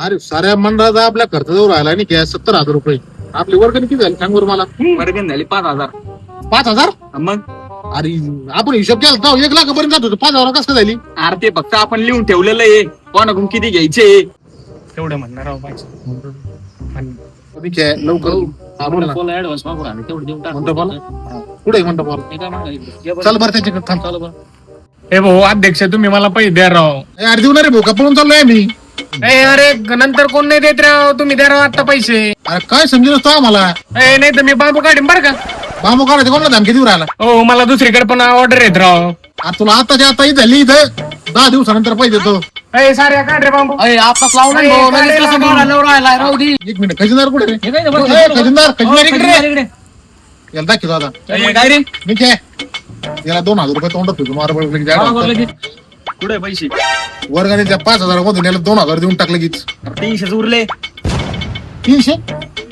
अरे साऱ्या मंडळाचा आपल्या खर्च जवळ राहिला नाही काय 70,000 रुपये. आपली वर्गणी किती झाली सांग बरं मला. वर्गण झाली 5,000. 5,000? मग अरे आपण हिशोब केला तर 1 लाखापर्यंत जात होतो. 5,000 कसं काय झाली? अरे ते फक्त आपण लिहून ठेवलेलं आहे कोणाकडून किती घ्यायचे तेवढं म्हणणार आहो पाहिजे. ठीक आहे, लवकर हा, बोल ना. ऍडव्हान्स मागून आले तेवढं देऊन टाक. मंडपाला? कुठे आहे मंडपाला? हे काय मागायचं? चल बरं त्याच्याकडे थांब. चला बरं. हे भाऊ अध्यक्ष तुम्ही मला पैसे द्या राव. अरे देऊ ना रे भाऊ, का पळून चाललोय मी. अरे नंतर कोण नाही देत राव, तुम्ही द्या राव आता पैसे. अरे काय समजू नसतो आम्हाला. नाही तर मी बाबू काढीन बरं का. बाबू काढायचं कोणाला धमकी देऊ राहिला? हो मला दुसरीकडे पण ऑर्डर येत राव. अरे तुला आताच्या आता झाली इथं 10 दिवसानंतर पैसे देतो. सारे काढ रे बाबू. आताच लावून अरे, भाऊ, काढे लगेच कसं लावून. बोलायला राहिलाय राहू दे. 1 मिनिट, खजिनदार कुठे रे? हे काय ते बघ, ए, खजिनदार इकडे रे. इकडे. याला दाखव दादा. काय रे मी काय याला 2,000 रुपये तोंडात ठेवतो. हा, बरं, मारा लगेच. कुठे पैसे वर्गाने 5,000 मधून याला 2,000 देऊन टाकलं कीच. 300 उरले. 300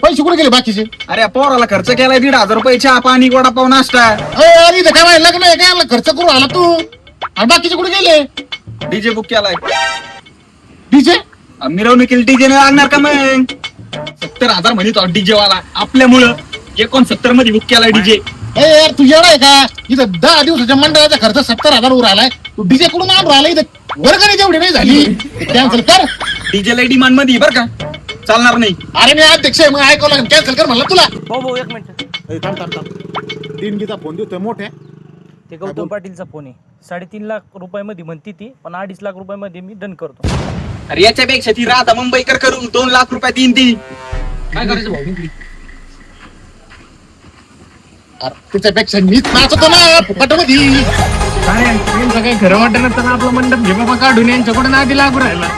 पैसे कुठे गेले बाकीचे? अरे पोराला खर्च केलाय 1,500 रुपये चहा पाणी वडापाव नाश्ता. अरे इथं काय व्हायला लग्न आहे काय? आम्हाला खर्च करून आला तू आणि बाकीचे कुठे गेले? डीजे बुक केलाय. डीजे मिरवणुकीला डीजे नाही लागणार का मग? 70,000 म्हणतो डीजे वाला आपल्यामुळं 69 मध्ये बुक केलाय डीजे. ए यार तू येणार आहे का? इथं 10 दिवसाच्या मंडळाचा खर्च 70,000 वर आलाय. तू डीजे कडून आणून राहिला इथं. वर्गाने जेवढी नाही झाली कॅन्सल कर. डीजे ला डिमांड मध्ये बर का चालणार नाही. अरे मी अध्यक्ष आहे, मग ऐकावं लागेल. कॅन्सल कर म्हणलं तुला. भाऊ एक मिनिट. तीन गीता फोन देतोय मोठे. ते गौतम पाटीलचा फोन आहे. 3.5 लाख रुपयामध्ये म्हणती ती, पण 2.5 लाख रुपयामध्ये मी डन करतो. अरे याच्यापेक्षा ती राधा मुंबईकर करून 2 लाख रुपये देईन ती. काय करायचं भाऊ? त्याच्यापेक्षा मीच नाचतो ना फुकटमध्ये. काय यांचं काही खरं वाटत नसताना आपला मंडप घे बाबा काढून यांच्याकडून आधी लागू राहिला.